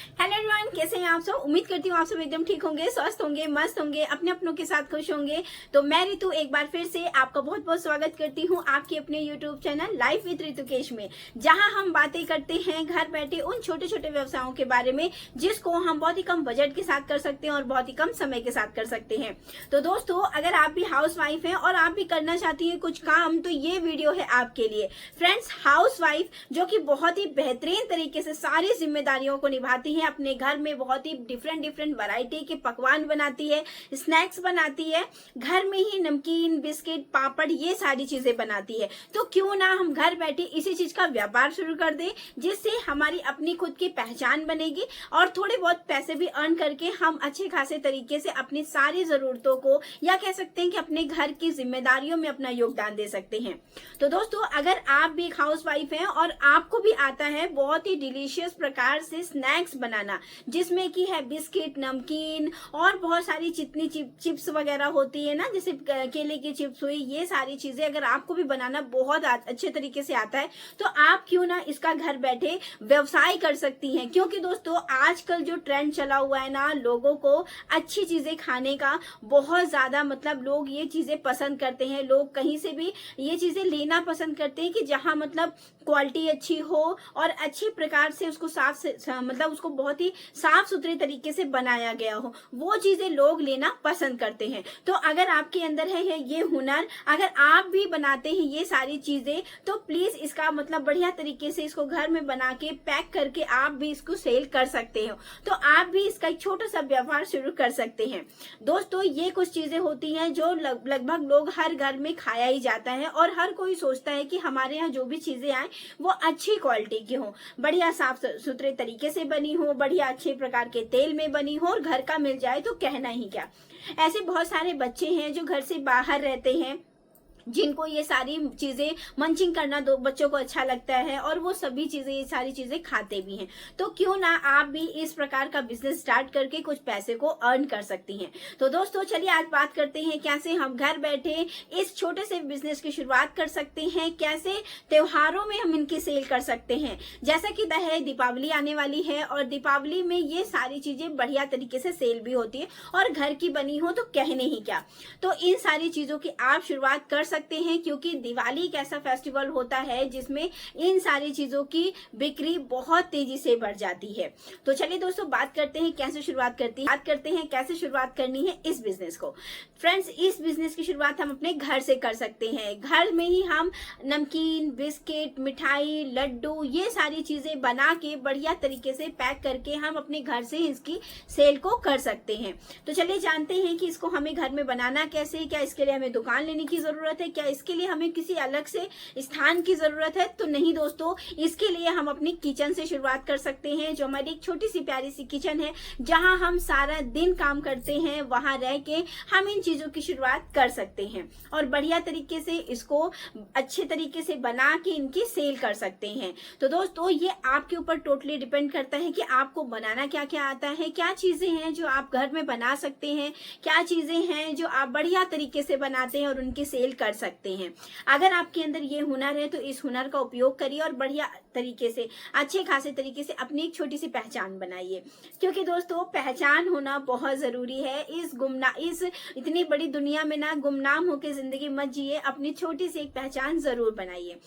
Hello everyone, कैसे हैं आप सब। उम्मीद करती हूँ आप सब एकदम ठीक होंगे, स्वस्थ होंगे, मस्त होंगे, अपने अपनों के साथ खुश होंगे। तो मैं रितु एक बार फिर से आपका बहुत बहुत स्वागत करती हूँ आपके अपने यूट्यूब चैनल लाइफ विद ऋतुकेश में, जहां हम बातें करते हैं घर बैठे उन छोटे छोटे व्यवसायों के बारे में जिसको हम बहुत ही कम बजट के साथ कर सकते हैं और बहुत ही कम समय के साथ कर सकते हैं। तो दोस्तों, अगर आप भी हाउस वाइफ हैं और आप भी करना चाहती हैं कुछ काम, तो ये वीडियो है आपके लिए। फ्रेंड्स, हाउस वाइफ जो कि बहुत ही बेहतरीन तरीके से सारी जिम्मेदारियों को निभाती है, अपने घर में बहुत ही डिफरेंट वैरायटी के पकवान बनाती है, स्नैक्स बनाती है, घर में ही नमकीन, बिस्किट, पापड़, ये सारी चीजें बनाती है। तो क्यों ना हम घर बैठे इसी चीज का व्यापार शुरू कर दें, जिससे हमारी अपनी खुद की पहचान बनेगी और थोड़े बहुत पैसे भी अर्न करके हम अच्छे खासे तरीके से अपनी सारी जरूरतों को, या कह सकते हैं कि अपने घर की जिम्मेदारियों में अपना योगदान दे सकते हैं। तो दोस्तों, अगर आप भी एक हाउस वाइफ हैं और आपको भी आता है बहुत ही डिलीशियस प्रकार से स्नैक्स बनाना, जिसमें कि है बिस्किट, नमकीन और बहुत सारी जितनी चिप्स वगैरह होती है ना, जैसे केले की चिप्स हुई, ये सारी चीजें अगर आपको भी बनाना बहुत अच्छे तरीके से आता है, तो आप क्यों ना इसका घर बैठे व्यवसाय कर सकती हैं। क्योंकि दोस्तों, आजकल जो ट्रेंड चला हुआ है ना, लोगों को अच्छी चीजें खाने का बहुत ज्यादा, मतलब लोग ये चीजें पसंद करते हैं। लोग कहीं से भी ये चीजें लेना पसंद करते हैं कि जहां मतलब क्वालिटी अच्छी हो और अच्छी प्रकार से उसको मतलब उसको बहुत ही साफ सुथरे तरीके से बनाया गया हो, वो चीजें लोग लेना पसंद करते हैं। तो अगर आपके अंदर है ये हुनर, अगर आप भी बनाते हैं ये सारी चीजें, तो प्लीज इसका मतलब बढ़िया तरीके से इसको घर में बना के पैक करके आप भी इसको सेल कर सकते हो। तो आप भी इसका एक छोटा सा व्यापार शुरू कर सकते हैं। दोस्तों, ये कुछ चीजें होती हैं जो लगभग लोग हर घर में खाया ही जाता है और हर कोई सोचता है कि हमारे यहाँ जो भी चीजें आए वो अच्छी क्वालिटी की हो, बढ़िया साफ सुथरे तरीके से बनी हो, बढ़िया अच्छे प्रकार के तेल में बनी हो और घर का मिल जाए तो कहना ही क्या। ऐसे बहुत सारे बच्चे हैं जो घर से बाहर रहते हैं, जिनको ये सारी चीजें मंचिंग करना दो बच्चों को अच्छा लगता है और वो सभी चीजें, ये सारी चीजें खाते भी हैं। तो क्यों ना आप भी इस प्रकार का बिजनेस स्टार्ट करके कुछ पैसे को अर्न कर सकती हैं। तो दोस्तों, चलिए आज बात करते हैं कैसे हम घर बैठे इस छोटे से बिजनेस की शुरुआत कर सकते हैं, कैसे त्योहारों में हम इनकी सेल कर सकते हैं। जैसा कि दीपावली आने वाली है और दीपावली में ये सारी चीजें बढ़िया तरीके से सेल भी होती है और घर की बनी हो तो कहने ही क्या। तो इन सारी चीजों की आप शुरुआत कर सकते हैं, क्योंकि दिवाली एक ऐसा फेस्टिवल होता है जिसमें इन सारी चीजों की बिक्री बहुत तेजी से बढ़ जाती है। तो चलिए दोस्तों, बात करते हैं कैसे शुरुआत कैसे शुरुआत करनी है इस बिजनेस को। फ्रेंड्स, इस बिजनेस की शुरुआत हम अपने घर से कर सकते हैं। घर में ही हम नमकीन, बिस्किट, मिठाई, लड्डू, ये सारी चीजें बना के बढ़िया तरीके से पैक करके हम अपने घर से इसकी सेल को कर सकते हैं। तो चलिए जानते हैं कि इसको हमें घर में बनाना कैसे, क्या इसके लिए हमें दुकान लेने की जरूरत है, क्या इसके लिए हमें किसी अलग से स्थान की जरूरत है। तो नहीं दोस्तों, इसके लिए हम अपनी किचन से शुरुआत कर सकते हैं, जो हमारी एक छोटी सी प्यारी सी किचन है, जहां हम सारा दिन काम करते हैं, वहां रह के हम इन चीजों की शुरुआत कर सकते हैं और बढ़िया तरीके से इसको अच्छे तरीके से बना के इनकी सेल कर सकते हैं। तो दोस्तों, ये आपके ऊपर टोटली डिपेंड करता है कि आपको बनाना क्या क्या आता है, क्या चीजें हैं जो आप घर में बना सकते हैं, क्या चीजें हैं जो आप बढ़िया तरीके से बनाते हैं और उनकी सेल कर सकते हैं। अगर आपके अंदर ये हुनर है तो इस हुनर का उपयोग करिए और बढ़िया तरीके से, अच्छे खासे तरीके से अपनी एक छोटी सी पहचान बनाइए। क्योंकि दोस्तों, पहचान होना बहुत जरूरी है। इस इतनी बड़ी दुनिया में ना गुमनाम होकर जिंदगी मत जिए, अपनी छोटी सी एक पहचान जरूर बनाइए।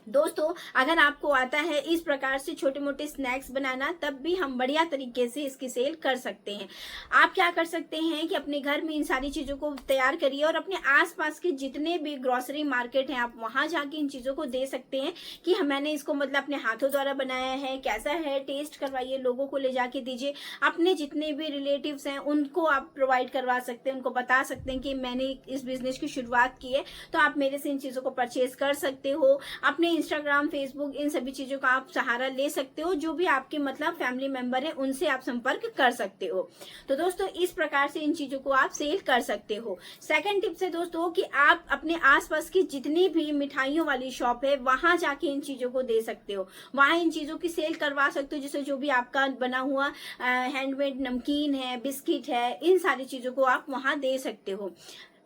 दोस्तों, अगर आपको आता है इस प्रकार से छोटे मोटे स्नैक्स बनाना, तब भी हम बढ़िया तरीके से इसकी सेल कर सकते हैं। आप क्या कर सकते हैं कि अपने घर में इन सारी चीजों को तैयार करिए और अपने आसपास के जितने भी ग्रोसरी मार्केट हैं, आप वहां जाके इन चीजों को दे सकते हैं कि मैंने इसको मतलब अपने हाथों द्वारा बनाया है, कैसा है, टेस्ट करवाइए, लोगों को ले जाके दीजिए। अपने जितने भी रिलेटिव्स हैं उनको आप प्रोवाइड करवा सकते हैं, उनको बता सकते हैं कि मैंने इस बिजनेस की शुरुआत की है, तो आप मेरे से इन चीजों को परचेज कर सकते हो। अपने इंस्टाग्राम, फेसबुक, इन सभी चीजों का आप सहारा ले सकते हो। जो भी आपके मतलब फैमिली मेंबर है उनसे आप संपर्क कर सकते हो। तो दोस्तों, इस प्रकार से इन चीजों को आप सेल कर सकते हो। सेकंड टिप्स है दोस्तों कि आप अपने आसपास की जितनी भी मिठाइयों वाली शॉप है वहां जाके इन चीजों को दे सकते हो, वहां इन चीजों की सेल करवा सकते हो। जैसे जो भी आपका बना हुआ हैंडमेड नमकीन है, बिस्किट है, इन सारी चीजों को आप वहां दे सकते हो।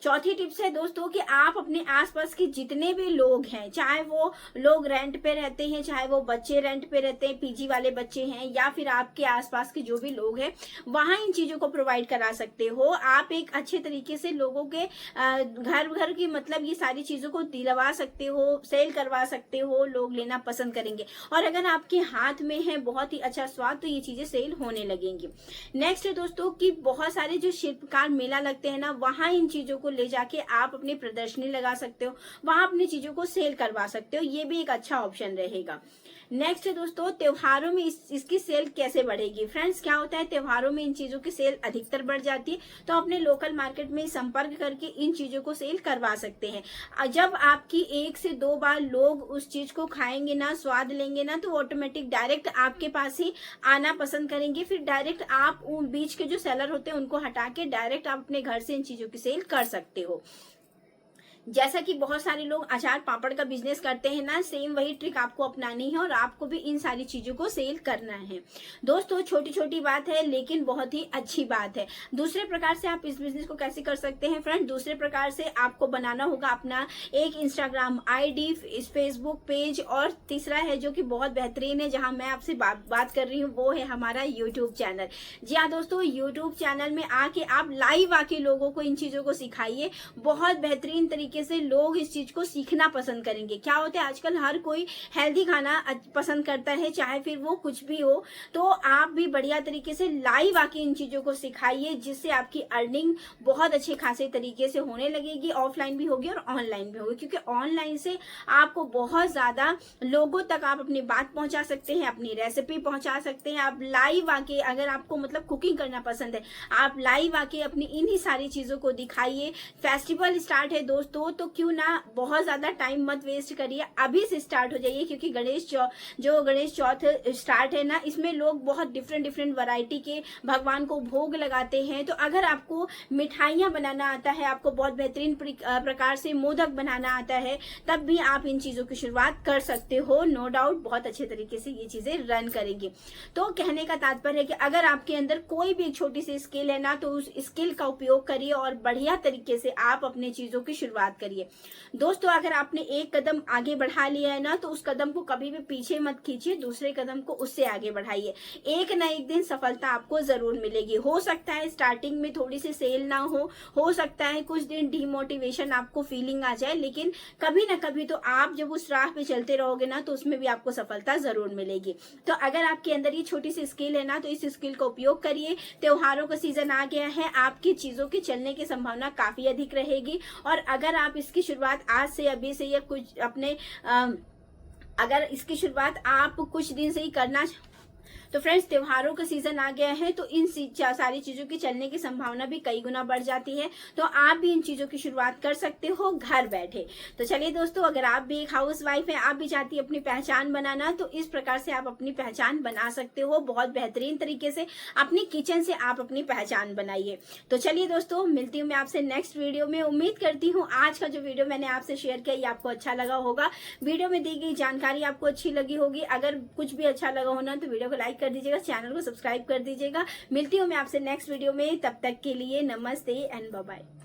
चौथी टिप्स है दोस्तों कि आप अपने आसपास के जितने भी लोग हैं, चाहे वो लोग रेंट पे रहते हैं, चाहे वो बच्चे रेंट पे रहते हैं, पीजी वाले बच्चे हैं, या फिर आपके आसपास के जो भी लोग हैं, वहां इन चीजों को प्रोवाइड करा सकते हो। आप एक अच्छे तरीके से लोगों के घर घर की मतलब ये सारी चीजों को दिलवा सकते हो, सेल करवा सकते हो, लोग लेना पसंद करेंगे। और अगर आपके हाथ में है बहुत ही अच्छा स्वाद तो ये चीजें सेल होने लगेंगी। नेक्स्ट है दोस्तों कि बहुत सारे जो शिल्पकार मेला लगते हैं ना, वहां इन चीजों को ले जाके आप अपनी प्रदर्शनी लगा सकते हो, वहां अपनी चीजों को सेल करवा सकते हो। ये भी एक अच्छा ऑप्शन रहेगा। नेक्स्ट है दोस्तों त्योहारों में इसकी सेल कैसे बढ़ेगी। फ्रेंड्स, क्या होता है, त्योहारों में इन चीजों की सेल अधिकतर बढ़ जाती है, तो अपने लोकल मार्केट में संपर्क करके इन चीजों को सेल करवा सकते हैं। जब आपकी 1 से 2 बार लोग उस चीज को खाएंगे ना, स्वाद लेंगे ना, तो ऑटोमेटिक डायरेक्ट आपके पास ही आना पसंद करेंगे। फिर डायरेक्ट आप उन बीच के जो सेलर होते हैं उनको हटा के डायरेक्ट आप अपने घर से इन चीजों की सेल कर सकते हो। जैसा कि बहुत सारे लोग अचार पापड़ का बिजनेस करते हैं ना, सेम वही ट्रिक आपको अपनानी है और आपको भी इन सारी चीजों को सेल करना है। दोस्तों, छोटी छोटी बात है लेकिन बहुत ही अच्छी बात है। दूसरे प्रकार से आप इस बिजनेस को कैसे कर सकते हैं फ्रेंड, दूसरे प्रकार से आपको बनाना होगा अपना एक इंस्टाग्राम आईडी, इस फेसबुक पेज, और तीसरा है जो कि बहुत बेहतरीन है, जहां मैं आपसे बात कर रही हूँ, वो है हमारा यूट्यूब चैनल। जी हाँ दोस्तों, यूट्यूब चैनल में आके आप लाइव आके लोगों को इन चीजों को सिखाइए। बहुत बेहतरीन तरीके से लोग इस चीज को सीखना पसंद करेंगे। क्या होता है, आजकल हर कोई हेल्दी खाना पसंद करता है, चाहे फिर वो कुछ भी हो। तो आप भी बढ़िया तरीके से लाइव आके इन चीजों को सिखाइए, जिससे आपकी अर्निंग बहुत अच्छे खासे तरीके से होने लगेगी। ऑफलाइन भी होगी और ऑनलाइन भी होगी, क्योंकि ऑनलाइन से आपको बहुत ज्यादा लोगों तक आप अपनी बात पहुंचा सकते हैं, अपनी रेसिपी पहुंचा सकते हैं। आप लाइव आके, अगर आपको मतलब कुकिंग करना पसंद है, आप लाइव आके अपनी इन्हीं सारी चीजों को दिखाइए। फेस्टिवल स्टार्ट है दोस्तों, तो क्यों ना बहुत ज्यादा टाइम मत वेस्ट करिए, अभी से स्टार्ट हो जाइए, क्योंकि गणेश चौथ स्टार्ट है ना, इसमें लोग बहुत डिफरेंट वैरायटी के भगवान को भोग लगाते हैं। तो अगर आपको मिठाइयां बनाना आता है, आपको बहुत बेहतरीन प्रकार से मोदक बनाना आता है, तब भी आप इन चीजों की शुरुआत कर सकते हो। नो डाउट बहुत अच्छे तरीके से ये चीजें रन करेंगी। तो कहने का तात्पर्य है कि अगर आपके अंदर कोई भी एक छोटी सी स्किल है ना, तो उस स्किल का उपयोग करिए और बढ़िया तरीके से आप अपने चीजों की शुरुआत करिए। दोस्तों, अगर आपने एक कदम आगे बढ़ा लिया है ना, तो उस कदम को कभी भी पीछे मत खींचिए, दूसरे कदम को उससे आगे बढ़ाइए। एक ना एक दिन सफलता आपको जरूर मिलेगी। हो सकता है स्टार्टिंग में थोड़ी सी सेल ना हो सकता है कुछ दिन डिमोटिवेशन आपको फीलिंग आ जाए, लेकिन कभी ना कभी तो आप जब उस राह पे चलते रहोगे ना, तो उसमें भी आपको सफलता जरूर मिलेगी। तो अगर आपके अंदर ये छोटी सी स्किल है ना, तो इस स्किल का उपयोग करिए। त्योहारों का सीजन आ गया है, आपकी चीजों के चलने की संभावना काफी अधिक रहेगी। और अगर आप इसकी शुरुआत आज से, अभी से, या कुछ अपने अगर इसकी शुरुआत आप कुछ दिन से ही करना, तो फ्रेंड्स त्योहारों का सीजन आ गया है, तो इन सारी चीजों की चलने की संभावना भी कई गुना बढ़ जाती है। तो आप भी इन चीजों की शुरुआत कर सकते हो घर बैठे। तो चलिए दोस्तों, अगर आप भी एक हाउस वाइफ है, आप भी चाहती है अपनी पहचान बनाना, तो इस प्रकार से आप अपनी पहचान बना सकते हो। बहुत बेहतरीन तरीके से अपनी किचन से आप अपनी पहचान बनाइए। तो चलिए दोस्तों, मिलती हूँ मैं आपसे नेक्स्ट वीडियो में। उम्मीद करती हूँ आज का जो वीडियो मैंने आपसे शेयर किया ये आपको अच्छा लगा होगा। वीडियो में दी गई जानकारी आपको अच्छी लगी होगी। अगर कुछ भी अच्छा लगा होना तो वीडियो को लाइक कर दीजिएगा, चैनल को सब्सक्राइब कर दीजिएगा। मिलती हूँ मैं आपसे नेक्स्ट वीडियो में, तब तक के लिए नमस्ते एंड बाय बाय।